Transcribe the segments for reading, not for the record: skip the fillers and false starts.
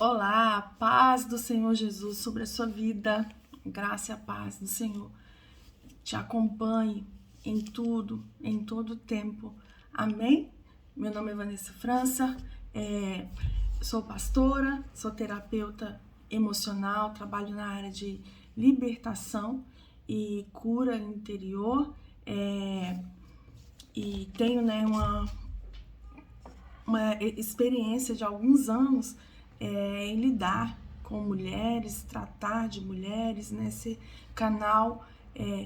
Olá, paz do Senhor Jesus sobre a sua vida, graça e a paz do Senhor te acompanhe em tudo, em todo tempo. Amém? Meu nome é Vanessa França, sou pastora, sou terapeuta emocional, trabalho na área de libertação e cura interior, e tenho uma experiência de alguns anos em lidar com mulheres, tratar de mulheres nesse canal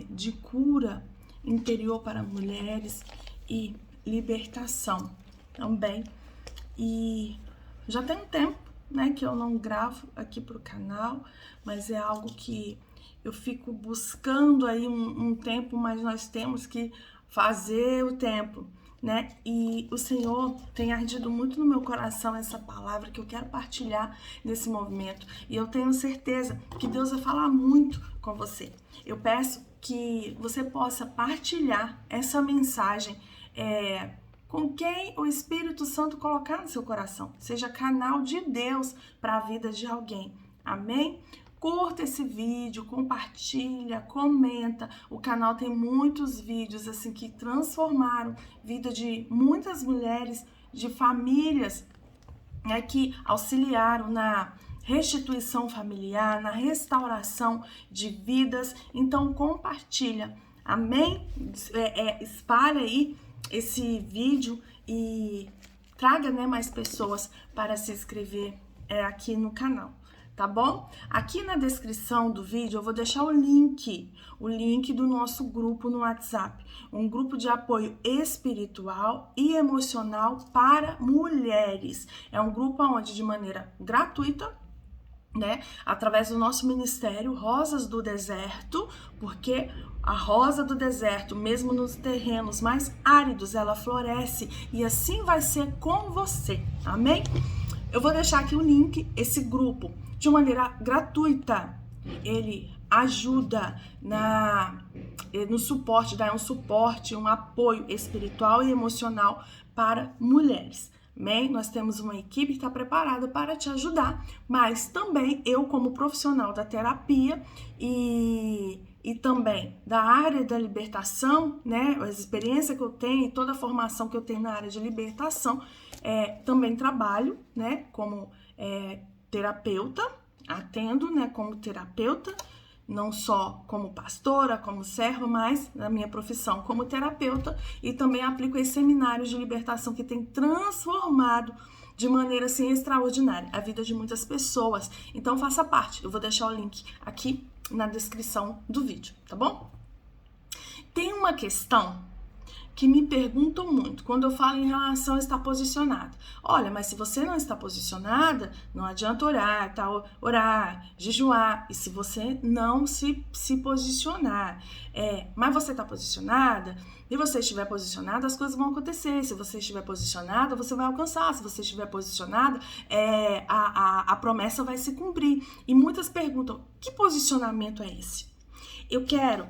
de cura interior para mulheres e libertação também. E já tem um tempo, né, que eu não gravo aqui pro canal, mas é algo que eu fico buscando aí um tempo, mas nós temos que fazer o tempo, né? E o Senhor tem ardido muito no meu coração essa palavra que eu quero partilhar nesse movimento. E eu tenho certeza que Deus vai falar muito com você. Eu peço que você possa partilhar essa mensagem com quem o Espírito Santo colocar no seu coração. Seja canal de Deus para a vida de alguém. Amém? Curta esse vídeo, compartilha, comenta. O canal tem muitos vídeos assim que transformaram a vida de muitas mulheres, de famílias, né, que auxiliaram na restituição familiar, na restauração de vidas. Então compartilha. Amém? Espalha aí esse vídeo e traga, né, mais pessoas para se inscrever aqui no canal. Tá bom? Aqui na descrição do vídeo eu vou deixar o link do nosso grupo no WhatsApp, um grupo de apoio espiritual e emocional para mulheres. É um grupo onde de maneira gratuita, né, através do nosso ministério Rosas do Deserto, porque a rosa do deserto, mesmo nos terrenos mais áridos, ela floresce e assim vai ser com você. Amém? Eu vou deixar aqui o link, esse grupo, de maneira gratuita. Ele ajuda no suporte, dá um suporte, um apoio espiritual e emocional para mulheres. Amém? Nós temos uma equipe que está preparada para te ajudar, mas também eu, como profissional da terapia e também da área da libertação, né, as experiências que eu tenho e toda a formação que eu tenho na área de libertação, também trabalho, né, como terapeuta, atendo, né, como terapeuta, não só como pastora, como serva, mas na minha profissão como terapeuta, e também aplico esses seminários de libertação que tem transformado de maneira assim extraordinária a vida de muitas pessoas. Então faça parte, eu vou deixar o link aqui na descrição do vídeo, tá bom? Tem uma questão que me perguntam muito quando eu falo em relação a estar posicionada. Olha, mas se você não está posicionada, não adianta orar, tá? Orar, jejuar, e se você não se posicionar. Mas você está posicionada, e você estiver posicionada, as coisas vão acontecer. Se você estiver posicionada, você vai alcançar. Se você estiver posicionada, a promessa vai se cumprir. E muitas perguntam, que posicionamento é esse? Eu quero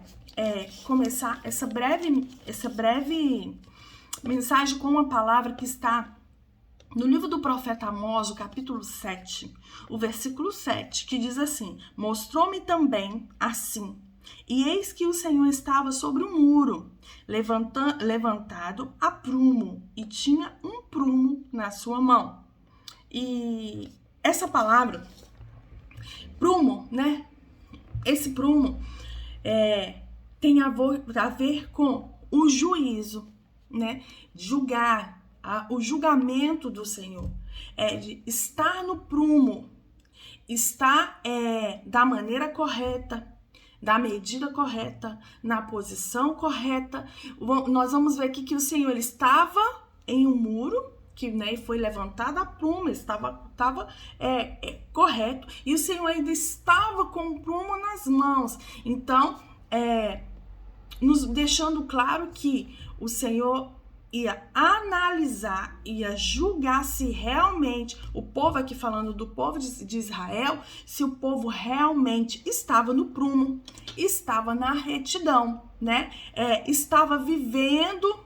começar essa breve mensagem com uma palavra que está no livro do profeta Amós, o capítulo 7, o versículo 7, que diz assim: mostrou-me também assim, e eis que o Senhor estava sobre um muro, levantado a prumo, e tinha um prumo na sua mão. E essa palavra, prumo, né? Esse prumo tem a ver com o juízo, né? Julgar, o julgamento do Senhor. De estar no prumo, estar da maneira correta, da medida correta, na posição correta. Nós vamos ver aqui que o Senhor ele estava em um muro, que, né, foi levantado a prumo, estava correto, e o Senhor ainda estava com o prumo nas mãos. Então, nos deixando claro que o Senhor ia analisar, ia julgar se realmente, o povo aqui falando do povo de Israel, se o povo realmente estava no prumo, estava na retidão, né? Estava vivendo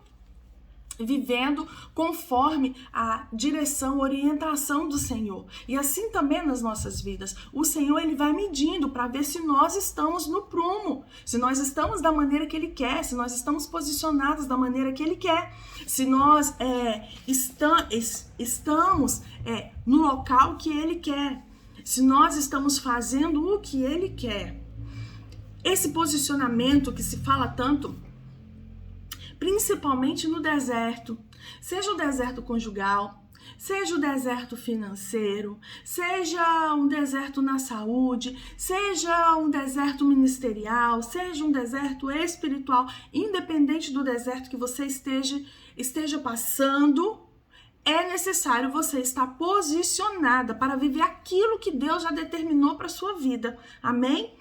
vivendo conforme a direção, orientação do Senhor. E assim também nas nossas vidas. O Senhor, ele vai medindo para ver se nós estamos no prumo, se nós estamos da maneira que ele quer, se nós estamos posicionados da maneira que ele quer, se nós estamos no local que ele quer, se nós estamos fazendo o que ele quer. Esse posicionamento que se fala tanto, principalmente no deserto, seja o deserto conjugal, seja o deserto financeiro, seja um deserto na saúde, seja um deserto ministerial, seja um deserto espiritual, independente do deserto que você esteja passando, é necessário você estar posicionada para viver aquilo que Deus já determinou para a sua vida. Amém?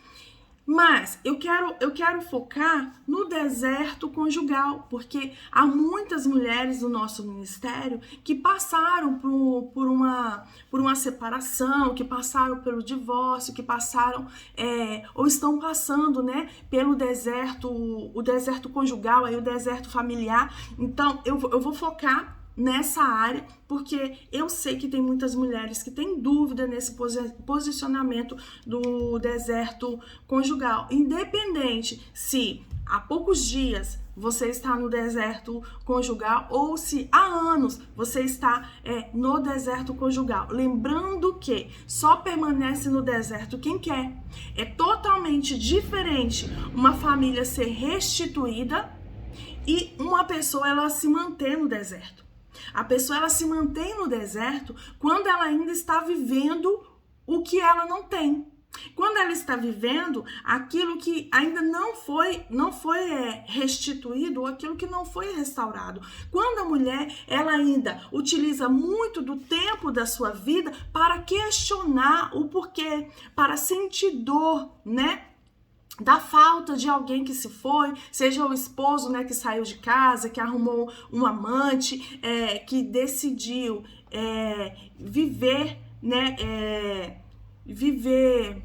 Mas eu quero focar no deserto conjugal, porque há muitas mulheres do nosso ministério que passaram por uma separação, que passaram pelo divórcio, que passaram ou estão passando, né, pelo deserto, o deserto conjugal, aí o deserto familiar. Então eu vou focar nessa área, porque eu sei que tem muitas mulheres que têm dúvida nesse posicionamento do deserto conjugal. Independente se há poucos dias você está no deserto conjugal ou se há anos você está no deserto conjugal. Lembrando que só permanece no deserto quem quer. É totalmente diferente uma família ser restituída e uma pessoa ela se manter no deserto. A pessoa ela se mantém no deserto quando ela ainda está vivendo o que ela não tem. Quando ela está vivendo aquilo que ainda não foi restituído ou aquilo que não foi restaurado. Quando a mulher ela ainda utiliza muito do tempo da sua vida para questionar o porquê, para sentir dor, né? Da falta de alguém que se foi, seja o esposo, né, que saiu de casa, que arrumou um amante, que decidiu viver, né, viver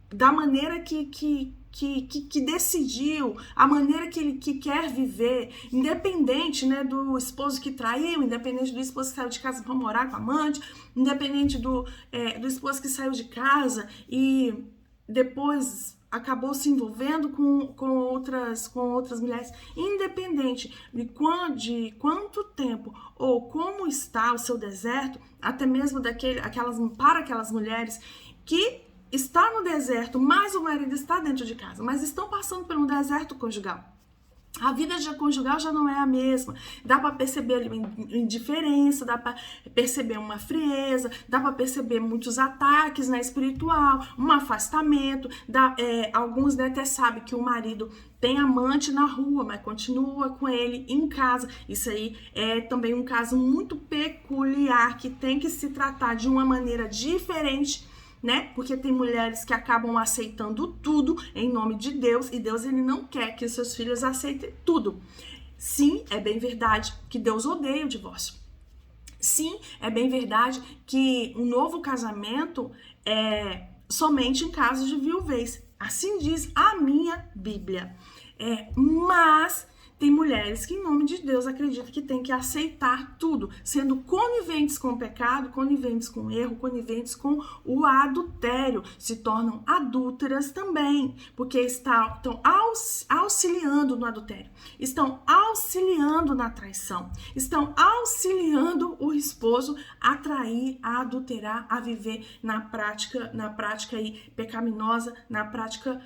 da maneira que decidiu, a maneira que ele quer viver, independente, né, do esposo que traiu, independente do esposo que saiu de casa para morar com a amante, independente do esposo que saiu de casa e depois acabou se envolvendo com outras mulheres, independente de quanto tempo ou como está o seu deserto, até mesmo para aquelas mulheres que está no deserto, mas o marido está dentro de casa, mas estão passando por um deserto conjugal. A vida conjugal já não é a mesma, dá para perceber ali uma indiferença, dá para perceber uma frieza, dá para perceber muitos ataques na espiritual, um afastamento, alguns até sabem que o marido tem amante na rua, mas continua com ele em casa. Isso aí é também um caso muito peculiar, que tem que se tratar de uma maneira diferente, né? Porque tem mulheres que acabam aceitando tudo em nome de Deus, e Deus ele não quer que os seus filhos aceitem tudo. Sim, é bem verdade que Deus odeia o divórcio. Sim, é bem verdade que um novo casamento é somente em caso de viuvez. Assim diz a minha Bíblia. Mas tem mulheres que, em nome de Deus, acreditam que tem que aceitar tudo, sendo coniventes com o pecado, coniventes com o erro, coniventes com o adultério. Se tornam adúlteras também, porque estão auxiliando no adultério, estão auxiliando na traição, estão auxiliando o esposo a trair, a adulterar, a viver na prática aí pecaminosa, na prática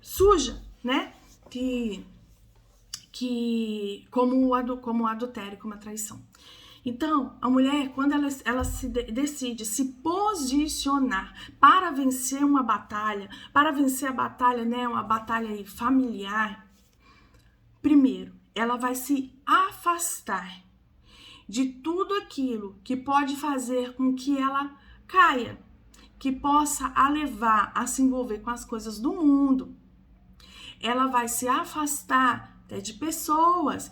suja, né? Como o adultério, como a traição. Então, a mulher, quando ela decide se posicionar para vencer uma batalha, né, uma batalha aí familiar, primeiro, ela vai se afastar de tudo aquilo que pode fazer com que ela caia, que possa a levar a se envolver com as coisas do mundo. Ela vai se afastar até de pessoas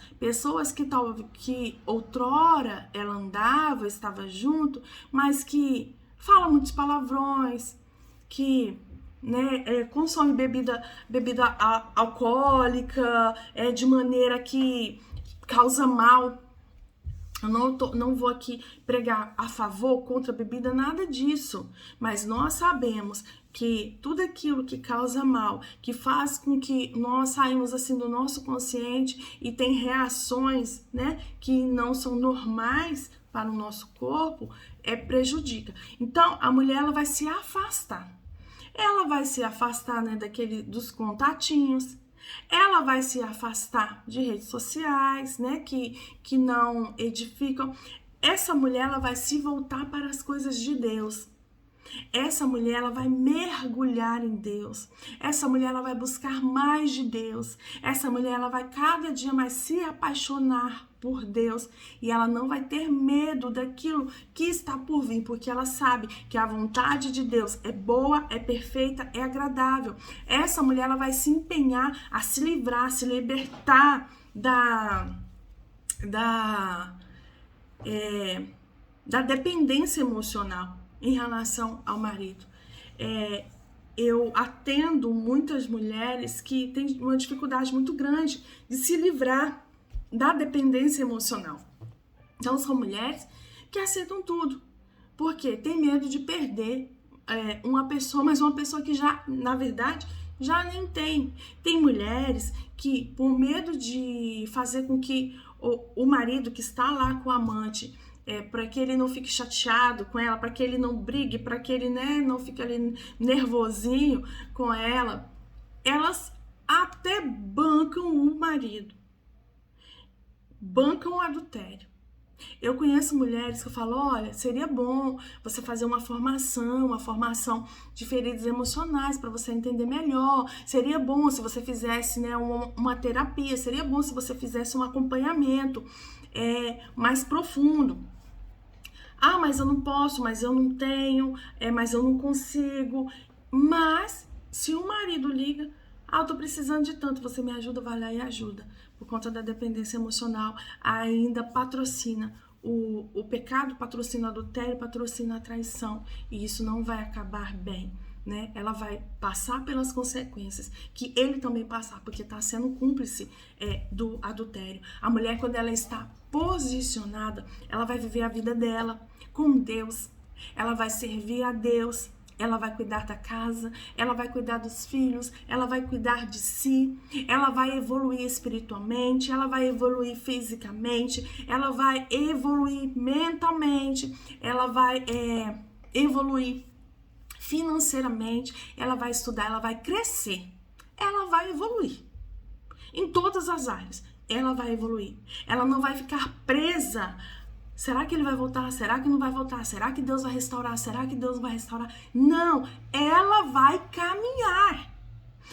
que outrora ela andava, estava junto, mas que fala muitos palavrões, que, né, consome bebida alcoólica, de maneira que causa mal, Eu não vou aqui pregar a favor ou contra a bebida, nada disso. Mas nós sabemos que tudo aquilo que causa mal, que faz com que nós saímos assim do nosso consciente e tem reações, né, que não são normais para o nosso corpo, prejudica. Então, a mulher ela vai se afastar. Ela vai se afastar, né, dos contatinhos. Ela vai se afastar de redes sociais, né, que não edificam. Essa mulher ela vai se voltar para as coisas de Deus. Essa mulher ela vai mergulhar em Deus. Essa mulher ela vai buscar mais de Deus. Essa mulher ela vai cada dia mais se apaixonar por Deus e ela não vai ter medo daquilo que está por vir, porque ela sabe que a vontade de Deus é boa, é perfeita, é agradável. Essa mulher ela vai se empenhar a se livrar, se libertar da dependência emocional em relação ao marido. Eu atendo muitas mulheres que têm uma dificuldade muito grande de se livrar da dependência emocional. Então, são mulheres que aceitam tudo, porque tem medo de perder uma pessoa, mas uma pessoa que já, na verdade, já nem tem. Tem mulheres que, por medo de fazer com que o marido que está lá com o amante, para que ele não fique chateado com ela, para que ele não brigue, para que ele, né, não fique ali nervosinho com ela, elas até bancam o marido, bancam o adultério. Eu conheço mulheres que eu falo, olha, seria bom você fazer uma formação de feridas emocionais para você entender melhor. Seria bom se você fizesse, né, uma terapia, seria bom se você fizesse um acompanhamento mais profundo. Ah, mas eu não posso, mas eu não tenho, mas eu não consigo. Mas se o marido liga, eu tô precisando de tanto, você me ajuda, vai lá e ajuda. Por conta da dependência emocional, ainda patrocina. O pecado patrocina o adultério, patrocina a traição. E isso não vai acabar bem, né? Ela vai passar pelas consequências que ele também passar, porque está sendo cúmplice do adultério. A mulher, quando ela está posicionada, ela vai viver a vida dela com Deus. Ela vai servir a Deus. Ela vai cuidar da casa, ela vai cuidar dos filhos, ela vai cuidar de si, ela vai evoluir espiritualmente, ela vai evoluir fisicamente, ela vai evoluir mentalmente, ela vai evoluir financeiramente, ela vai estudar, ela vai crescer, ela vai evoluir em todas as áreas, ela vai evoluir, ela não vai ficar presa. Será que ele vai voltar? Será que não vai voltar? Será que Deus vai restaurar? Será que Deus vai restaurar? Não, ela vai caminhar.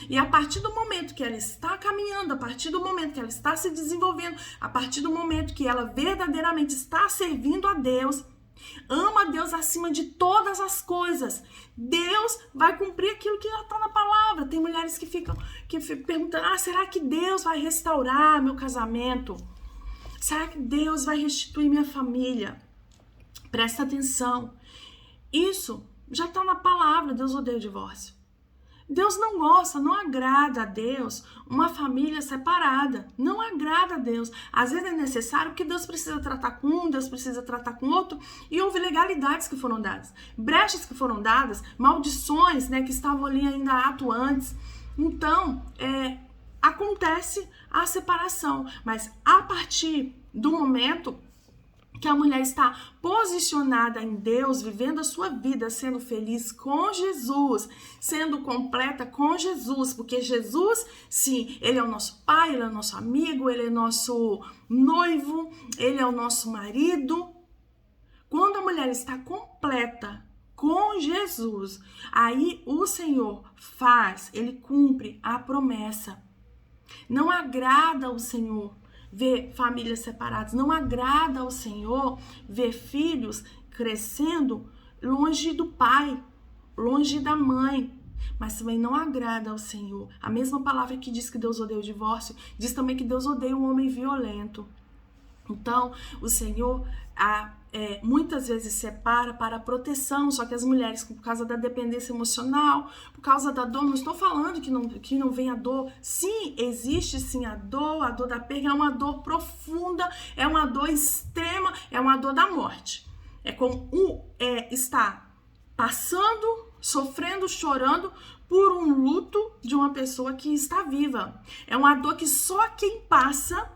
E a partir do momento que ela está caminhando, a partir do momento que ela está se desenvolvendo, a partir do momento que ela verdadeiramente está servindo a Deus, ama a Deus acima de todas as coisas, Deus vai cumprir aquilo que já está na palavra. Tem mulheres que ficam perguntando, será que Deus vai restaurar meu casamento? Será que Deus vai restituir minha família? Presta atenção. Isso já está na palavra. Deus odeia o divórcio. Deus não gosta, não agrada a Deus uma família separada. Não agrada a Deus. Às vezes é necessário porque Deus precisa tratar com um, Deus precisa tratar com outro. E houve legalidades que foram dadas. Brechas que foram dadas. Maldições, né, que estavam ali ainda atuantes. Então, acontece a separação, mas a partir do momento que a mulher está posicionada em Deus, vivendo a sua vida, sendo feliz com Jesus, sendo completa com Jesus, porque Jesus, sim, ele é o nosso pai, ele é o nosso amigo, ele é nosso noivo, ele é o nosso marido. Quando a mulher está completa com Jesus, aí o Senhor ele cumpre a promessa. Não agrada ao Senhor ver famílias separadas, não agrada ao Senhor ver filhos crescendo longe do pai, longe da mãe, mas também não agrada ao Senhor. A mesma palavra que diz que Deus odeia o divórcio, diz também que Deus odeia o homem violento. Então, o Senhor, muitas vezes separa para proteção, só que as mulheres, por causa da dependência emocional, por causa da dor, não estou falando que não vem a dor, sim, existe sim a dor da perda é uma dor profunda, é uma dor extrema, é uma dor da morte. É como estar passando, sofrendo, chorando por um luto de uma pessoa que está viva. É uma dor que só quem passa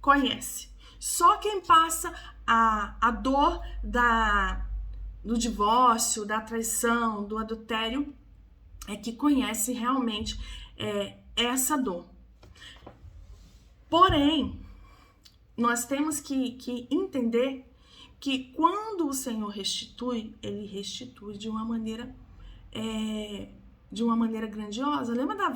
conhece. Só quem passa a dor do divórcio, da traição, do adultério, é que conhece realmente essa dor. Porém, nós temos que entender que quando o Senhor restitui, Ele restitui de uma maneira grandiosa. Lembra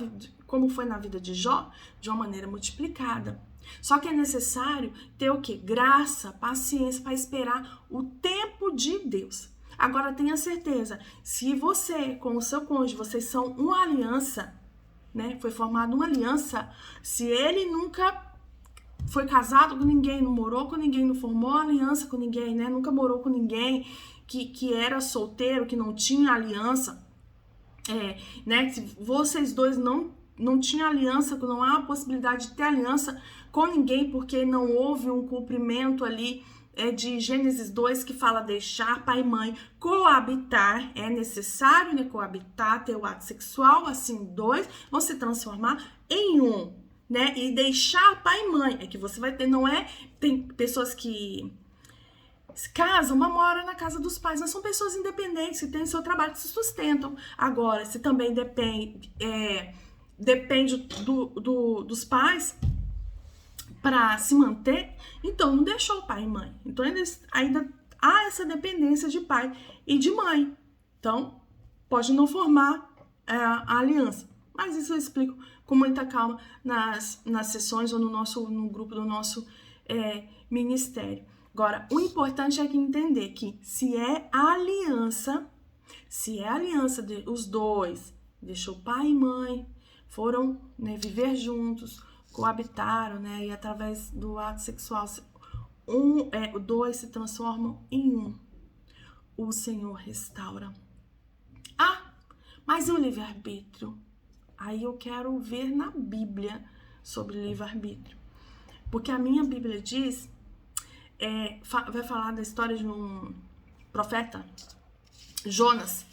como foi na vida de Jó? De uma maneira multiplicada. Só que é necessário ter o quê? Graça, paciência para esperar o tempo de Deus. Agora tenha certeza, se você com o seu cônjuge, vocês são uma aliança, né? Foi formada uma aliança, se ele nunca foi casado com ninguém, não morou com ninguém, não formou aliança com ninguém, né? Nunca morou com ninguém que era solteiro, que não tinha aliança, né? Se vocês dois não tinham aliança, não há a possibilidade de ter aliança com ninguém, porque não houve um cumprimento ali de Gênesis 2, que fala deixar pai e mãe coabitar, é necessário, né, coabitar, ter o ato sexual, assim, dois, vão se transformar em um, né, e deixar pai e mãe, é que você vai ter, tem pessoas que se casam, uma mora na casa dos pais, mas são pessoas independentes, que têm seu trabalho, que se sustentam. Agora, se também depende dos pais para se manter, então não deixou pai e mãe. Então ainda há essa dependência de pai e de mãe. Então pode não formar a aliança. Mas isso eu explico com muita calma nas sessões ou no grupo do nosso ministério. Agora, o importante é entender que se é aliança de os dois, deixou pai e mãe, foram, né, viver juntos, coabitaram, né, e através do ato sexual, dois se transformam em um. O Senhor restaura. Mas e o livre-arbítrio? Aí eu quero ver na Bíblia sobre livre-arbítrio. Porque a minha Bíblia diz, vai falar da história de um profeta, Jonas,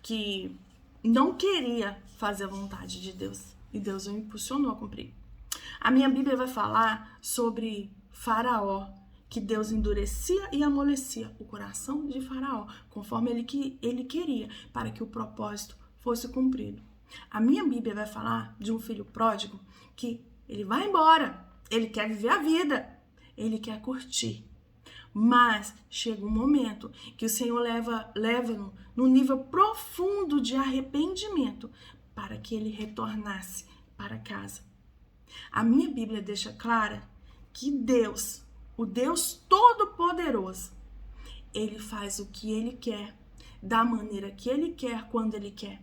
que não queria fazer a vontade de Deus. E Deus o impulsionou a cumprir. A minha Bíblia vai falar sobre Faraó, que Deus endurecia e amolecia o coração de Faraó, conforme ele queria, para que o propósito fosse cumprido. A minha Bíblia vai falar de um filho pródigo que ele vai embora, ele quer viver a vida, ele quer curtir. Mas chega um momento que o Senhor leva-no no nível profundo de arrependimento para que ele retornasse para casa. A minha Bíblia deixa clara que Deus, o Deus Todo-Poderoso, Ele faz o que Ele quer, da maneira que Ele quer, quando Ele quer.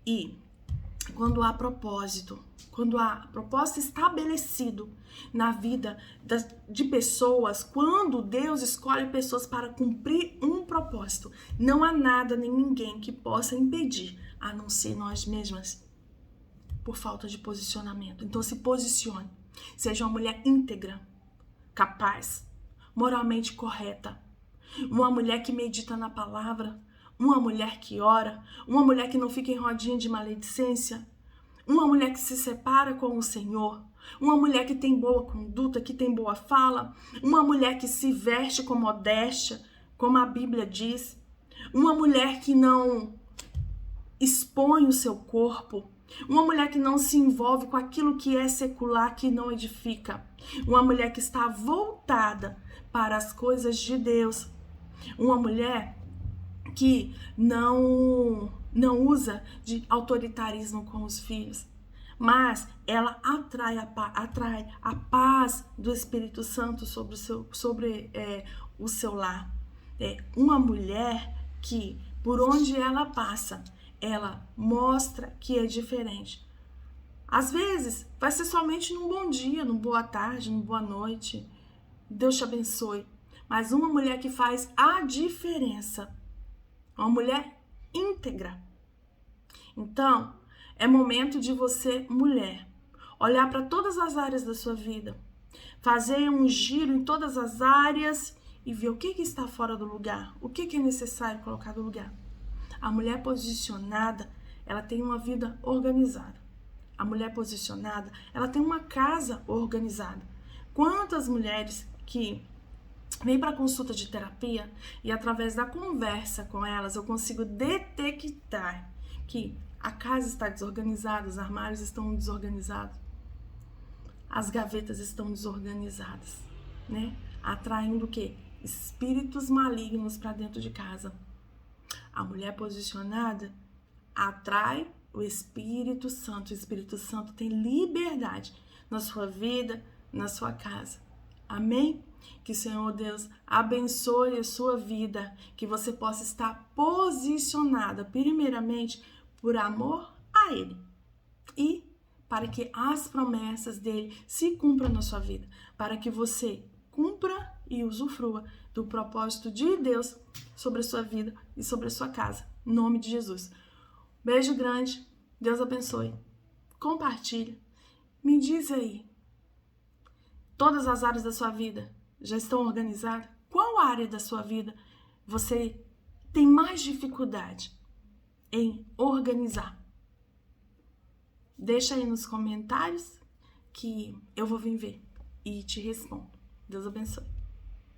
E quando há propósito estabelecido na vida de pessoas, quando Deus escolhe pessoas para cumprir um propósito, não há nada nem ninguém que possa impedir, a não ser nós mesmas, por falta de posicionamento. Então se posicione, seja uma mulher íntegra, capaz, moralmente correta, uma mulher que medita na palavra, uma mulher que ora, uma mulher que não fica em rodinha de maledicência, uma mulher que se separa com o Senhor, uma mulher que tem boa conduta, que tem boa fala, uma mulher que se veste com modéstia, como a Bíblia diz, uma mulher que não expõe o seu corpo, uma mulher que não se envolve com aquilo que é secular, que não edifica, uma mulher que está voltada para as coisas de Deus, uma mulher que não usa de autoritarismo com os filhos, mas ela atrai a paz do Espírito Santo sobre o seu lar. Uma mulher que, por onde ela passa, ela mostra que é diferente. Às vezes, vai ser somente num bom dia, num boa tarde, numa boa noite. Deus te abençoe. mas uma mulher que faz a diferença. Uma mulher íntegra. Então, é momento de você, mulher, olhar para todas as áreas da sua vida, fazer um giro em todas as áreas e ver o que está fora do lugar, o que é necessário colocar no lugar. A mulher posicionada, ela tem uma vida organizada. A mulher posicionada, ela tem uma casa organizada. Quantas mulheres que vêm para consulta de terapia e através da conversa com elas eu consigo detectar que a casa está desorganizada, os armários estão desorganizados, as gavetas estão desorganizadas, né? Atraindo o quê? Espíritos malignos para dentro de casa. A mulher posicionada atrai o Espírito Santo. O Espírito Santo tem liberdade na sua vida, na sua casa. Amém? Que o Senhor Deus abençoe a sua vida, que você possa estar posicionada, primeiramente, por amor a Ele e para que as promessas dele se cumpram na sua vida, para que você cumpra e usufrua do propósito de Deus sobre a sua vida e sobre a sua casa. Em nome de Jesus. Beijo grande, Deus abençoe. Compartilha. Me diz aí, todas as áreas da sua vida já estão organizadas? Qual área da sua vida você tem mais dificuldade em organizar? Deixa aí nos comentários que eu vou vir ver e te respondo. Deus abençoe.